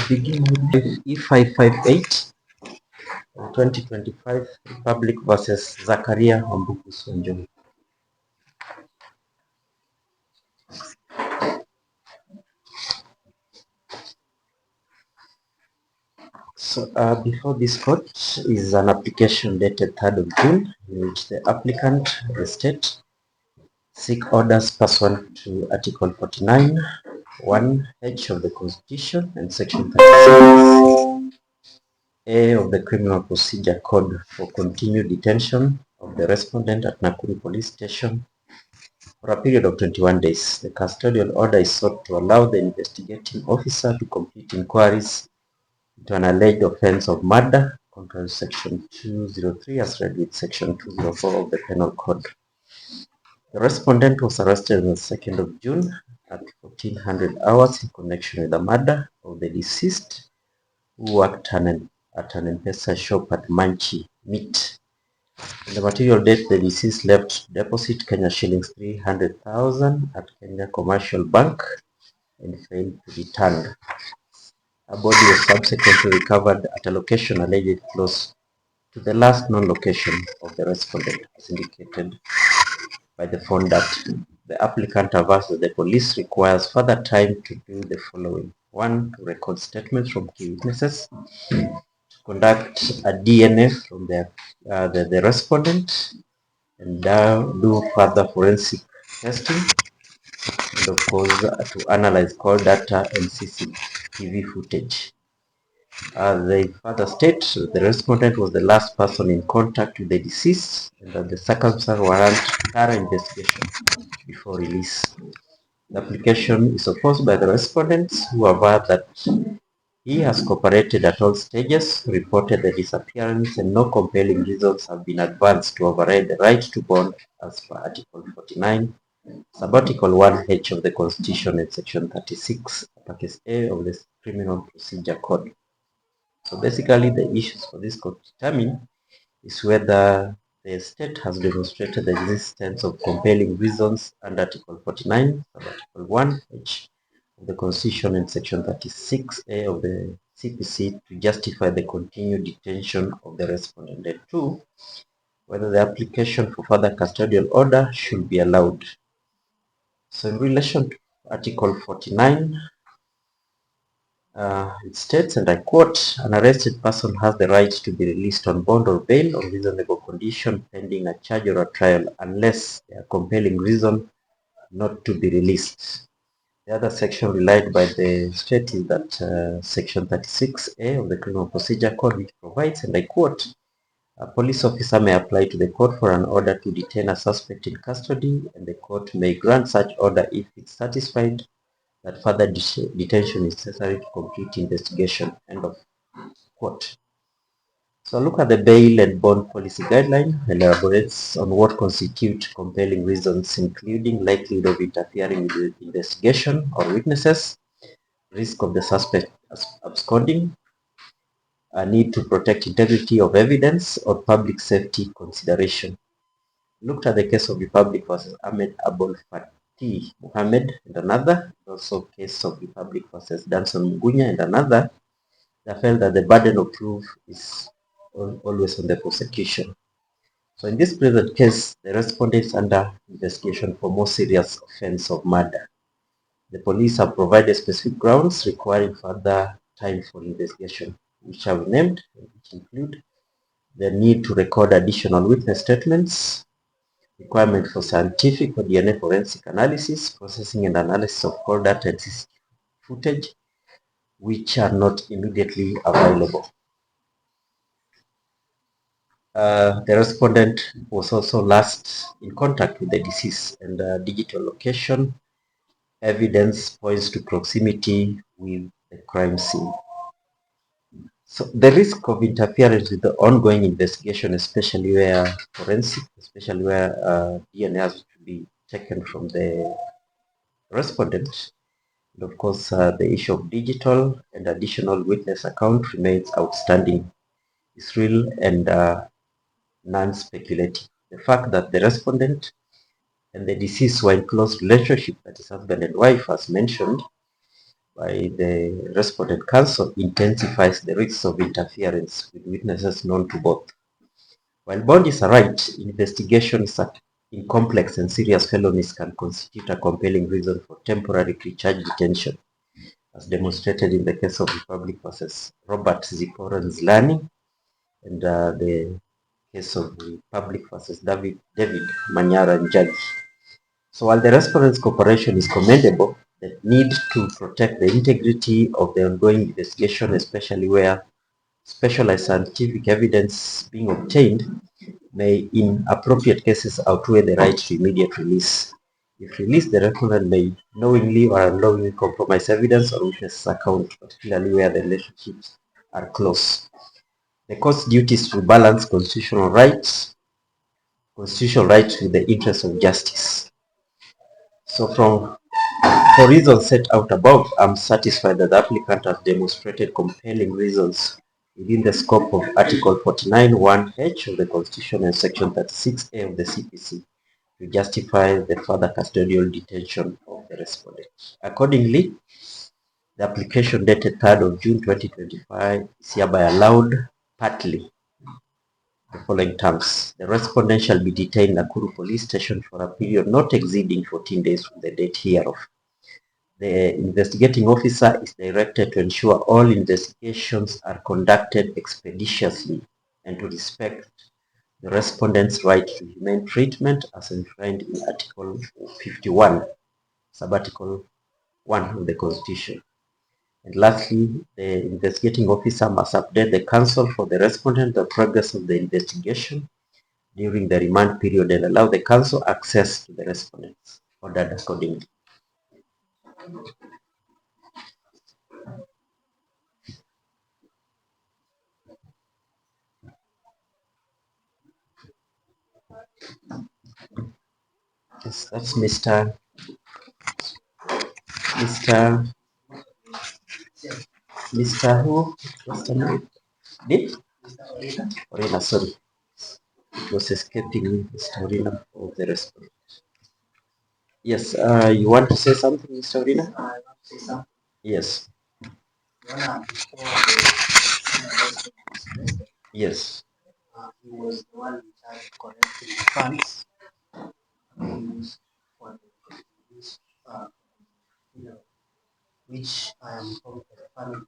begin with E558 2025 Republic versus Zakaria Wambugu Sonjo. So before this court is an application dated 3rd of June in which the applicant, the state, seek orders pursuant to Article 49, 1H of the Constitution and Section 36A of the Criminal Procedure Code for continued detention of the respondent at Nakuru Police Station for a period of 21 days. The custodial order is sought to allow the investigating officer to complete inquiries into an alleged offense of murder contrary to Section 203 as read with Section 204 of the Penal Code. The respondent was arrested on the 2nd of June at 1400 hours in connection with the murder of the deceased who worked at an Mpesa shop at Manchi Meat. On the material date, the deceased left to deposit Kenya shillings 300,000 at Kenya Commercial Bank and failed to return. A body was subsequently recovered at a location allegedly close to the last known location of the respondent, as indicated by the phone that the applicant averts that the police requires further time to do the following. 1. To record statements from key witnesses, to conduct a DNA from the respondent, and do further forensic testing, and of course to analyze call data and CCTV footage. They further state the respondent was the last person in contact with the deceased and that the circumstances warrant thorough investigation before release. The application is opposed by the respondents who avert that he has cooperated at all stages, reported the disappearance, and no compelling reasons have been advanced to override the right to bond as per Article 49, Sub-Article 1H of the Constitution and Section 36, Uppercase A of the Criminal Procedure Code. So basically, the issues for this court to determine is whether the state has demonstrated the existence of compelling reasons under Article 49, Article 1H of the Constitution and Section 36A of the CPC to justify the continued detention of the respondent. And 2, whether the application for further custodial order should be allowed. So in relation to Article 49, it states, and I quote, an arrested person has the right to be released on bond or bail on reasonable condition pending a charge or a trial unless there are compelling reason not to be released. The other section relied by the state is that Section 36A of the Criminal Procedure Code, which provides, and I quote, a police officer may apply to the court for an order to detain a suspect in custody, and the court may grant such order if it's satisfied that further detention is necessary to complete investigation. End of quote. So look at the bail and bond policy guideline and elaborates on what constitute compelling reasons, including likelihood of interfering with the investigation or witnesses, risk of the suspect absconding, a need to protect integrity of evidence, or public safety consideration. Looked at the case of Republic versus Ahmed Abul Fatih Muhammad and another, also case of Republic versus Danson Mugunya and another, that felt that the burden of proof is always on the prosecution. So in this present case, the respondent is under investigation for more serious offense of murder. The police have provided specific grounds requiring further time for investigation, which are named, which include the need to record additional witness statements, requirement for scientific or DNA forensic analysis, processing and analysis of call data and CCTV footage, which are not immediately available. The respondent was also last in contact with the deceased, and digital location evidence points to proximity with the crime scene. So the risk of interference with the ongoing investigation, especially where DNA has to be taken from the respondent, and of course the issue of digital and additional witness account remains outstanding. It's real and non-speculative. The fact that the respondent and the deceased were in close relationship, that is husband and wife as mentioned, by the respondent counsel intensifies the risks of interference with witnesses known to both. While bond is a right, investigations in complex and serious felonies can constitute a compelling reason for temporary pre-charge detention, as demonstrated in the case of Republic versus Robert Zipporah Nzlani and the case of Republic versus David Manyara Njagi. So while the respondent's cooperation is commendable, the need to protect the integrity of the ongoing investigation, especially where specialized scientific evidence being obtained, may in appropriate cases outweigh the right to immediate release. If released, the respondent may knowingly or unknowingly compromise evidence or witness account, particularly where the relationships are close. The court's duty is to balance constitutional rights with the interests of justice. So for reasons set out above, I'm satisfied that the applicant has demonstrated compelling reasons within the scope of Article 49(1)(h) of the Constitution and Section 36A of the CPC to justify the further custodial detention of the respondent. Accordingly, the application dated 3rd of June 2025 is hereby allowed partly the following terms. The respondent shall be detained in Nakuru Police Station for a period not exceeding 14 days from the date hereof. The investigating officer is directed to ensure all investigations are conducted expeditiously and to respect the respondent's right to humane treatment as enshrined in Article 51, Subarticle 1 of the Constitution. And lastly, the investigating officer must update the counsel for the respondent the progress of the investigation during the remand period and allow the counsel access to the respondents ordered accordingly. Yes, that's Mr. who? What's the name? Did? Orina, sorry. It was escaping me, Mr. Orina, of the respondent. Yes, you want to say something, Mr. Orina? Yes. Yes. He was the one in charge of collecting funds used for the use, which I am from the family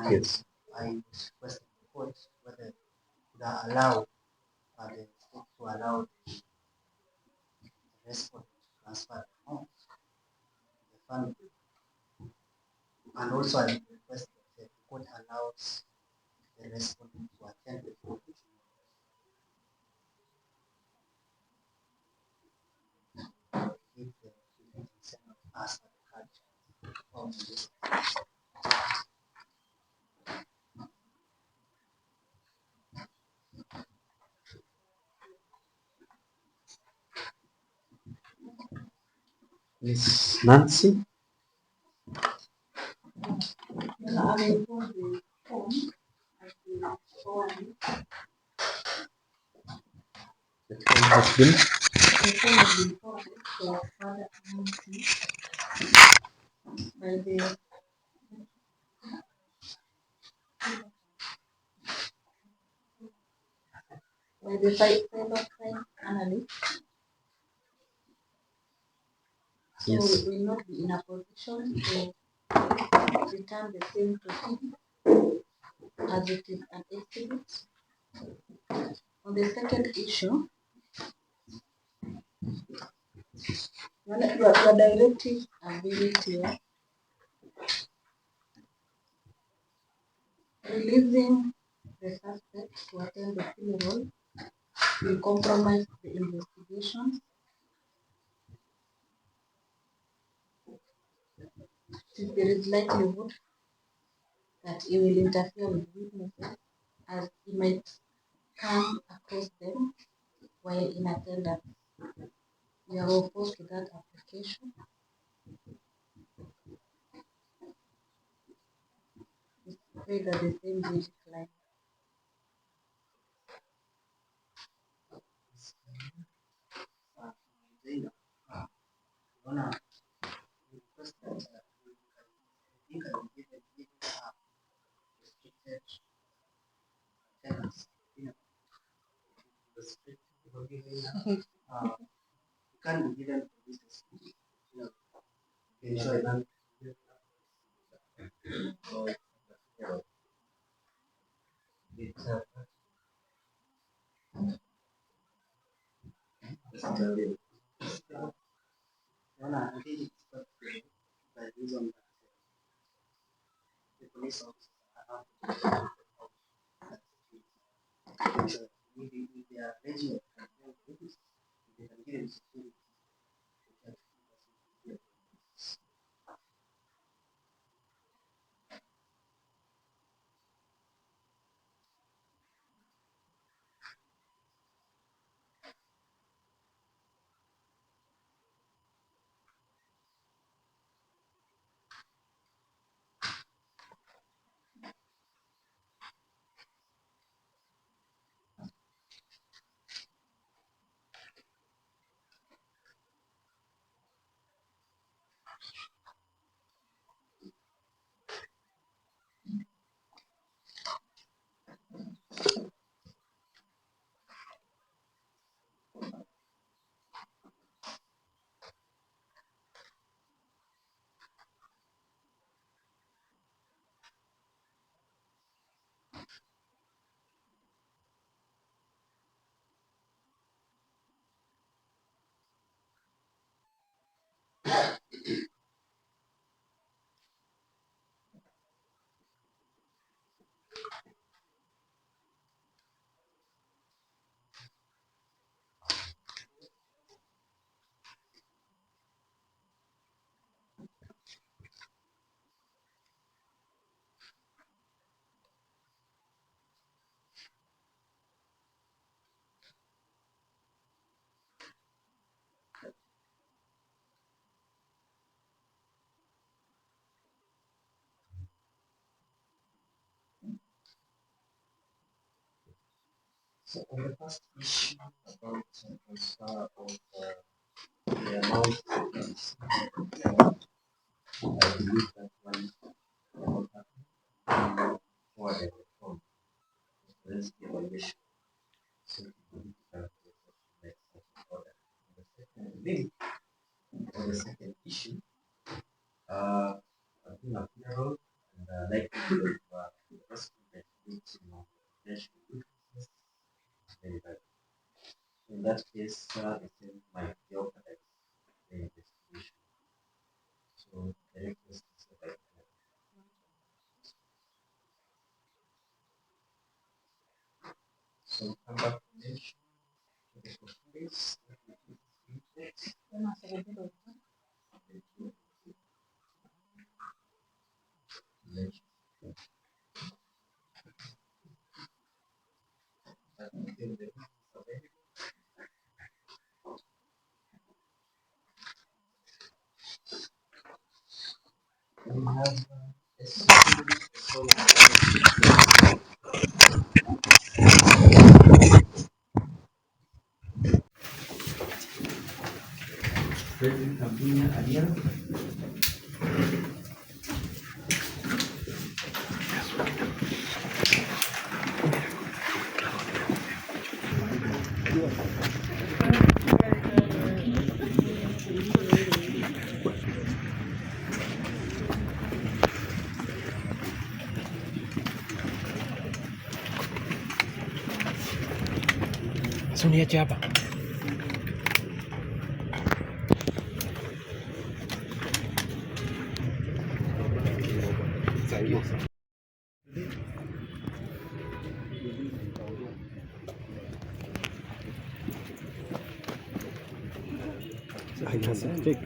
Yes. I was requesting the court whether they allow the state to allow the respondent to transfer the funds to the family. And also I request that the court allows the respondent to attend the court if the defendant ask the culture of this. Miss Nancy? The form has been. By the cyber analyst, so Yes. we will not be in a position to return the same proceeding as it is an exhibit. On the second issue, your directive ability releasing the suspect to attend the funeral will compromise the investigation. Since there is likelihood that he will interfere with witnesses as he might come across them while in attendance. We are opposed to that application. It's pray that the same be declined. So on the first issue about transfer of the amount, I believe that one will happen for the reform. That's the evaluation. So we can make such order. The second link or the second issue, I've been a funeral and likelihood of the respondent meeting of potential witnesses very bad. In that case, the same might jeopardize the investigation. So the request is that so come back to mention to the proceedings that it is needed. Mention that until the reasons available, we have a Frederick Campina Ariel. Suniache hapa. Take